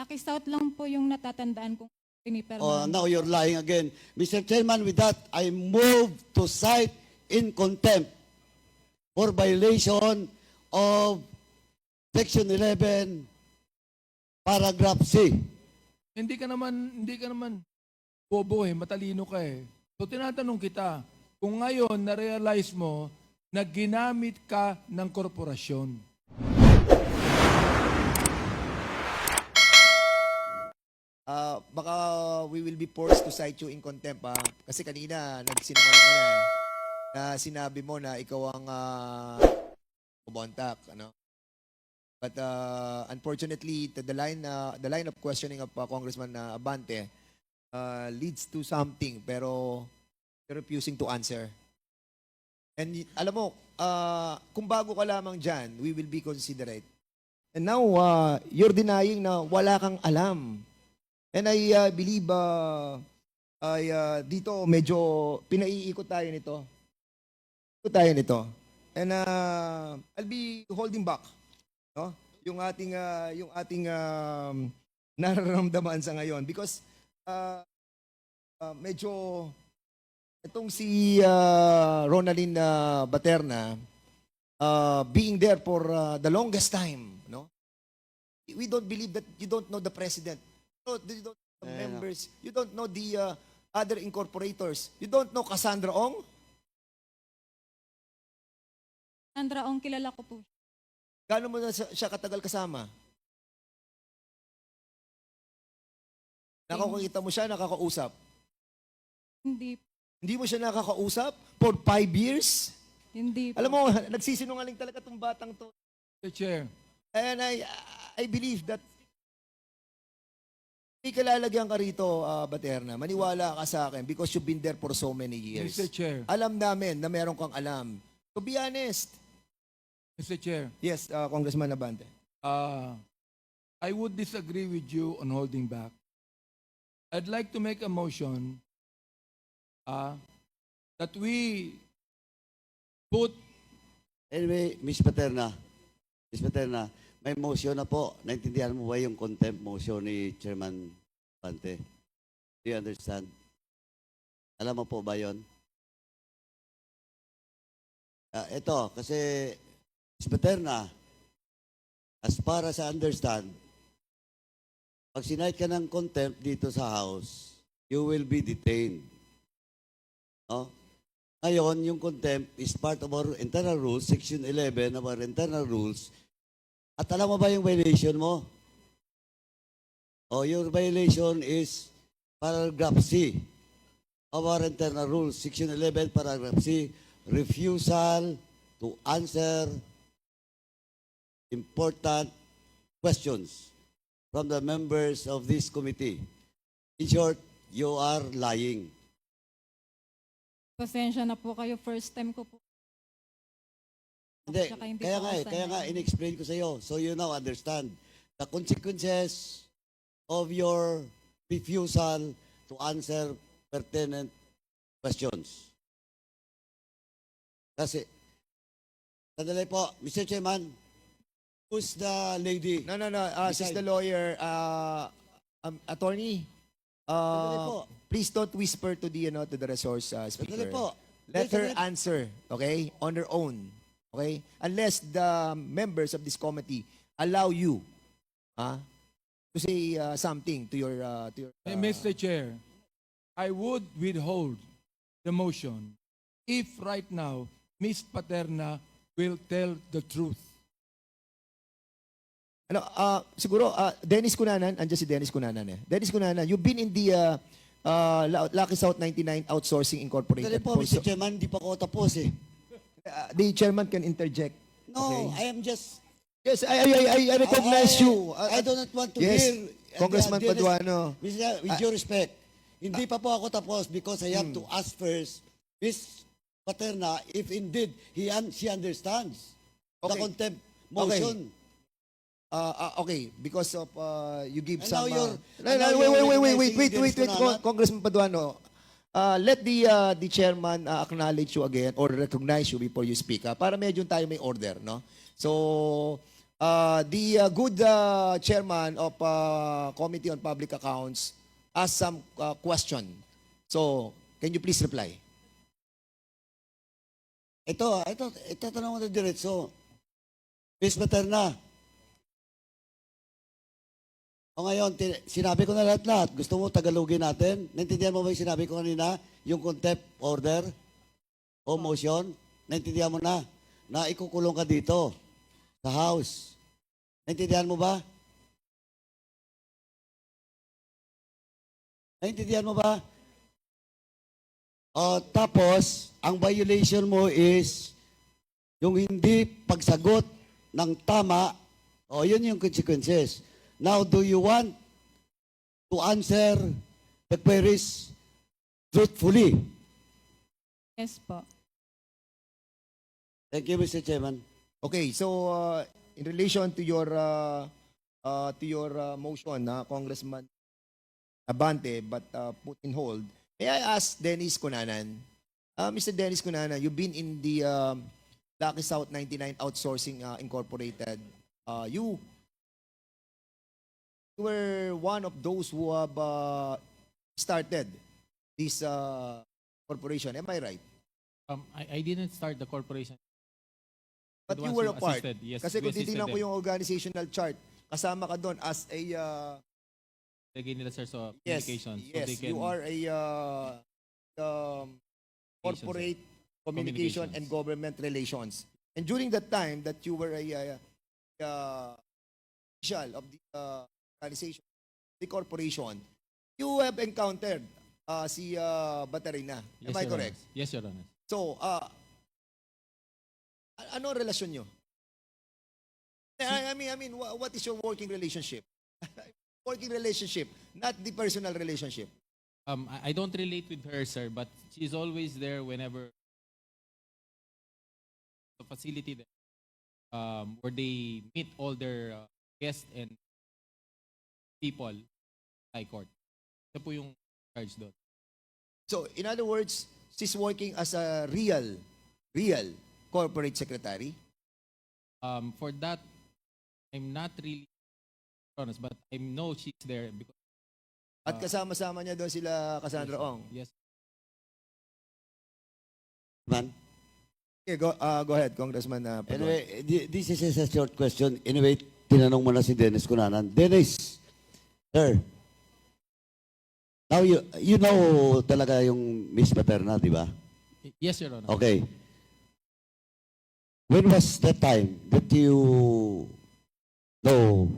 Lucky South lang po yung natatandaan kong Oh, pinipirmahan. now you're lying again. Mr. Chairman, with that, I move to cite in contempt for violation of Section 11, Paragraph C. Hindi ka naman bobo matalino ka eh. So tinatanong kita, kung ngayon na-realize mo na ginamit ka ng korporasyon. Baka we will be forced to cite you in contempt kasi kanina nagsinungaling ka na sinabi mo na ikaw ang bumontak, ano? But unfortunately, the line of questioning of Congressman Abante leads to something pero you're refusing to answer. And alam mo, kung bago ka lamang dyan, we will be considerate. And now, you're denying na wala kang alam. And I believe dito medyo pinaiikot tayo nito. And I'll be holding back, no? Yung ating nararamdaman sa ngayon because medyo itong si Ronaldin Baterna being there for the longest time, no? We don't believe that you don't know the president. You don't know the members. You don't know the other incorporators. You don't know Cassandra Ong. Sandra Ong, kilala ko po. Gaano mo na siya katagal kasama? Nakakita mo siya, nakakausap. Hindi, Hindi mo siya nakakausap for 5 years? hindi po. Alam mo, nagsisinungaling talaga tong batang to. Mr. Chair, And I believe that may kalalagyan ka rito, Baterna. Maniwala ka sa akin because you've been there for so many years. Mr. Chair, Alam namin na meron kang alam. To be honest. Mr. Chair, Yes, Congressman Abante. I would disagree with you on holding back. I'd like to make a motion that we put Anyway, Ms. Paterna, may motion na po. Naintindihan mo ba yung contempt motion ni Chairman Pante? Do you understand? Alam mo po ba yun? Ito, kasi Ms. Paterna, as far as I understand, pag sinight ka ng contempt dito sa House, you will be detained. No? Ngayon, yung contempt is part of our internal rules, Section 11 of our internal rules. At alam mo ba yung violation mo? Your violation is Paragraph C of our internal rules, Section 11, Paragraph C, refusal to answer important questions from the members of this committee. In short, you are lying. Pasensya na po kayo. First time ko po. Hindi, Tsaka hindi kaya po nga, ako kaya nga sanay. in-explain ko sa iyo. So you now understand the consequences of your refusal to answer pertinent questions. Kasi, sandali po, Mr. Chairman, who's the lady? No. She's Beside. the lawyer. Attorney, Sandali po. please don't whisper to the resource Sandali speaker. po. Let her Sandali. answer, okay, on her own. Okay? Unless the members of this committee allow you to say something to your Mr. Chair, I would withhold the motion if right now Ms. Paterna will tell the truth. siguro Dennis Cunanan, andyan si Dennis Cunanan eh. Dennis Cunanan, you've been in the Lucky South 99 Outsourcing Sandali Incorporated. po, Mr. Chairman, hindi pa ako tapos eh. The chairman can interject. No, Okay. I am just... Yes, I recognize you. I do not want to Yes, hear... Congressman the- the- Paduano. With due respect, hindi pa po ako tapos because I have to ask first Ms. Paterna if indeed she understands the Okay. contempt motion. Okay, because of you give And some. now you're- No, and now no, you're wait, recognizing Dennis Cunanan? Congressman Paduano. Let the chairman acknowledge you again or recognize you before you speak. Para medyo tayo may order, no? So, The good chairman of Committee on Public Accounts asked some question. So, can you please reply? Ito tanong mo na diretso. Miss Materna. O ngayon, sinabi ko na lahat-lahat. Gusto mo tagalogin natin? Naintindihan mo ba yung sinabi ko kanina? Yung contempt order o motion? Naintindihan mo na? Na ikukulong ka dito sa House. Naintindihan mo ba? Naintindihan mo ba? O, tapos, ang violation mo is yung hindi pagsagot ng tama. O, yun yung consequences. Now, do you want to answer the queries truthfully? Yes po. Thank you, Mr. Chairman. Okay, so in relation to your motion, Congressman Abante, but put in hold, may I ask Dennis Cunanan? Mr. Dennis Cunanan, you've been in the Lucky South 99 Outsourcing Incorporated. You were one of those who have started this corporation. Am I right? I didn't start the corporation. But The you ones were who a part. assisted, yes, Kasi we kung assisted titignan ko them. yung organizational chart, kasama ka doon as a Lagay nila sir sa yes, communications. So yes, they can, you are a corporate communication and Communications. government relations. And during that time that you were a official of the organization, the corporation, you have encountered si Baterina. Am Yes, I Your correct? Honor. Yes, Your Honor. So, ano ang relasyon nyo? I mean, what is your working relationship? Working relationship, not the personal relationship. I don't relate with her, sir, but she's always there whenever the facility there, where they meet all their guests and people, high court. Ito po yung charge doon. So, in other words, she's working as a real corporate secretary. For that, I'm not really honest, but I know she's there because At kasama-sama niya doon sila Cassandra yes, Ong. Yes. Man. Okay, go ahead, Congressman. Padua. Anyway, this is a short question. Anyway, tinanong mo na si Dennis Cunanan. Dennis, sir, now you know talaga yung Miss Paterna, di ba? Yes, Your Honor. Okay. When was the time that you know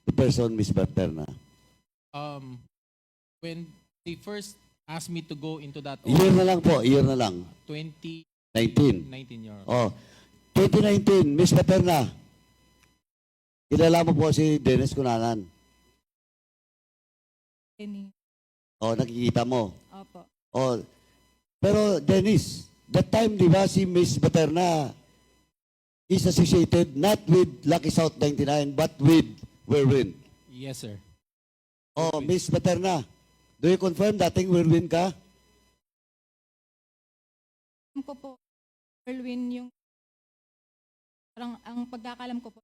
the person, Miss Paterna? When they first asked me to go into that Year na lang po, year na lang. 2019, 19. Your Oh, Honor. 2019, Miss Paterna. Kilala mo po si Dennis Cunanan. Any. Oh, nakikita mo. Opo. Oh, pero Dennis, that time, di ba, si Miss Paterna is associated not with Lucky South 99, but with Whirlwind. Yes, sir. Oh, Miss Paterna, do you confirm dating Whirlwind ka? Alam ko po, Erwin, yung parang ang pagkakalam ko po,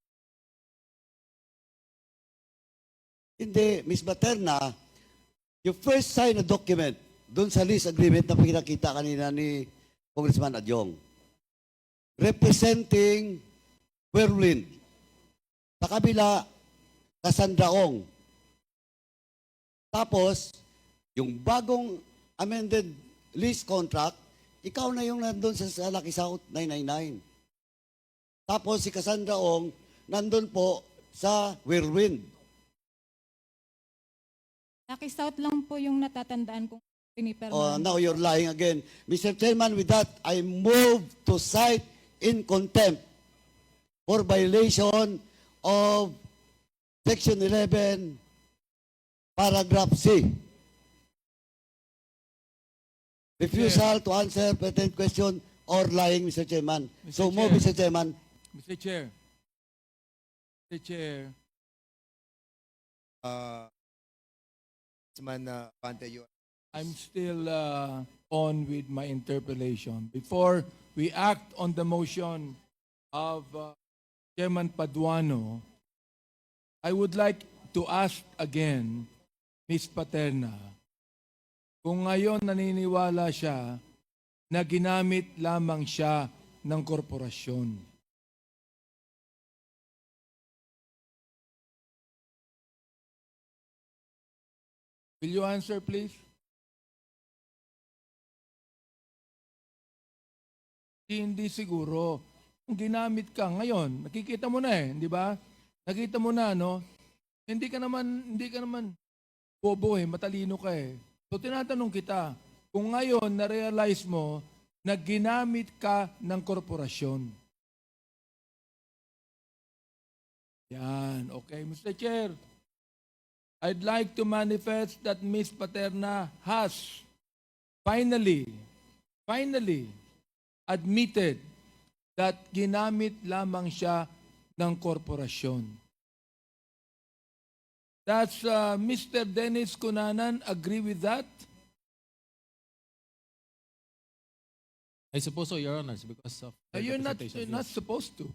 Hindi, Miss Paterna, you first sign a document doon sa lease agreement na pinakita kanina ni Congressman Adyong representing Whirlwind. Sa kabila, Cassandra Ong. Tapos, yung bagong amended lease contract, ikaw na yung nandun sa Lucky South 999. Tapos si Cassandra Ong, nandun po sa Whirlwind. Lucky South lang po yung natatandaan kong pinipirma. Oh, now you're lying again. Mr. Chairman, with that, I move to cite in contempt for violation of Section 11, Paragraph C. Refusal to answer pertinent question or lying, Mr. Chairman. Mr. So move, Chair. Mr. Chairman. Mr. Chair. Mr. Chair. Congressman Abante, you I'm still on with my interpellation. Before we act on the motion of Chairman Paduano, I would like to ask again, Ms. Paterna, kung ngayon naniniwala siya na ginamit lamang siya ng korporasyon. Will you answer, please? Hindi siguro. Kung ginamit ka ngayon, nakikita mo na di ba? Nakita mo na, no? Hindi ka naman bobo matalino ka So tinatanong kita, kung ngayon na-realize mo na ginamit ka ng korporasyon. Yan, okay. Mr. Chair, I'd like to manifest that Ms. Paterna has finally admitted that ginamit lamang siya ng korporasyon. Does Mr. Dennis Cunanan agree with that? I suppose so, Your Honors, because of the You're not representation. supposed to.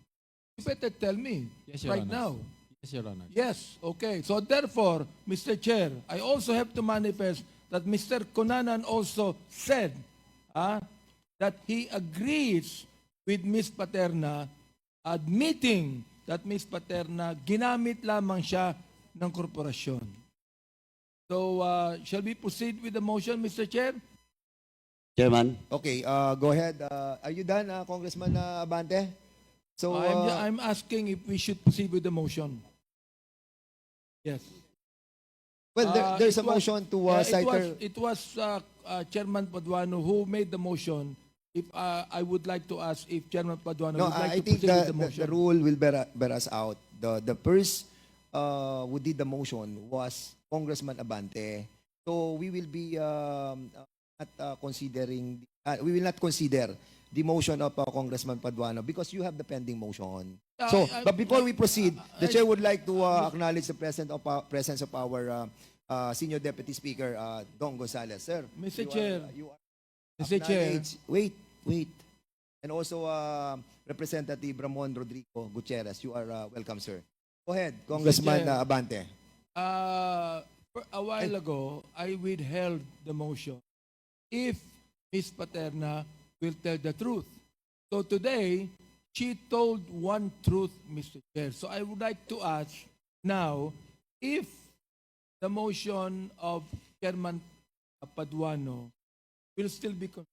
You better tell me Yes, Your right Honors. now. Yes, Your Honor. Yes, okay. So therefore, Mr. Chair, I also have to manifest that Mr. Cunanan also said that he agrees with Ms. Paterna, admitting that Ms. Paterna ginamit lamang siya ng korporasyon. So, shall we proceed with the motion, Mr. Chair? Chairman, Okay, go ahead. Are you done, Congressman Abante? So, I'm asking if we should proceed with the motion. Yes. well, there's a It was- motion to Yeah, cite her. it was Chairman Paduano who made the motion. If I would like to ask if Chairman Paduano No, would like I to think proceed with the the motion. rule will bear us out. The first who did the motion was Congressman Abante. So we will be not considering. We will not consider the motion of Congressman Paduano because you have the pending motion. So, but before we proceed, the chair would like to acknowledge the presence of our Senior Deputy Speaker, Don Gonzales. Sir, Mr. you Chair. you are Mr. Chair. acknowledged. Wait. And also Representative Ramon Rodrigo Gutierrez. You are welcome, sir. Go ahead, Congressman Chair. Abante. A while ago, I withheld the motion if Ms. Paterna will tell the truth. So today, she told one truth, Mr. Chair. So I would like to ask now if the motion of Chairman Paduano will still be considered.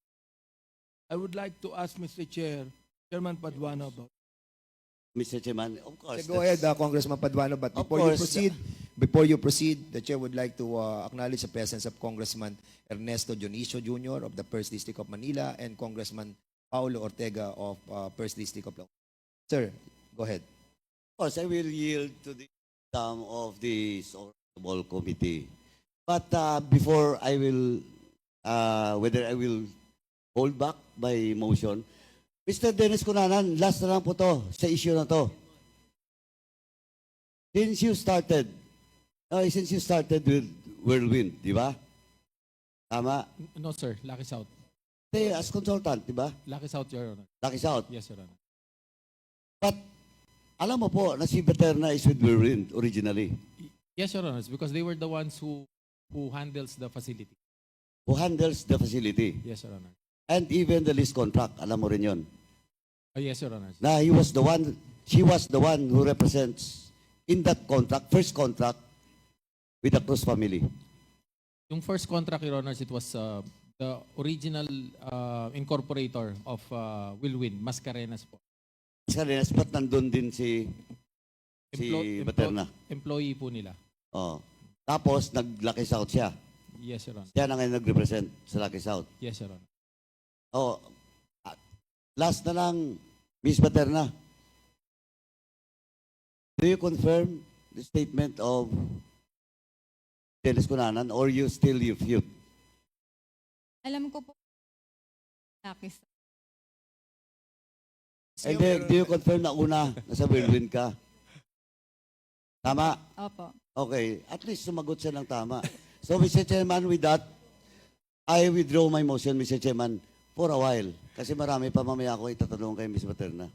I would like to ask Mr. Chair, Chairman Paduano about. Mr. Chairman, of course. Go ahead, Congressman Paduano. But Of before you proceed, the chair would like to acknowledge the presence of Congressman Ernesto Dionisio Jr. of the First District of Manila and Congressman Paulo Ortega of First District of Laos. Sir, go ahead. Of course, I will yield to the some of the honorable committee. But before I will, whether I will hold back my motion, Mr. Dennis Cunanan, last na lang po to sa issue na to. Since you started with Whirlwind, di ba? Tama? No, sir. Lucky South. As consultant, di ba? Lucky South, Your Honor. Lucky South. Yes, Your Honor. But, alam mo po na si Paterna is with Whirlwind originally. Yes, Your Honor. Because they were the ones who handles the facility. Who handles the facility. Yes, Your Honor. And even the lease contract, alam mo rin yun. Oh, yes, Your Honor. Na she was the one who represents in that contract, first contract with the Cruz family. Yung first contract, Your Honor, it was the original incorporator of Whirlwind, Mascarenas po. Sa Renas, ba't nandun din si Paterna? Employee po nila. Oh. Tapos, nag-Lucky South siya. Yes, Your Honor. Siya na ngayon nag-represent sa Lucky South. Yes, Your Honor. Oh, last na lang, Miss Paterna. Do you confirm the statement of Dennis Cunanan or you still refute? Alam ko po, Lakis. And then, do you confirm na una, nasa Whirlwind ka? Tama? Opo. Okay, at least sumagot siya ng tama. So, Mr. Chairman, with that, I withdraw my motion, Mr. Chairman, for a while. Kasi marami pa mamaya ako itatanong kay Ms. Paterna.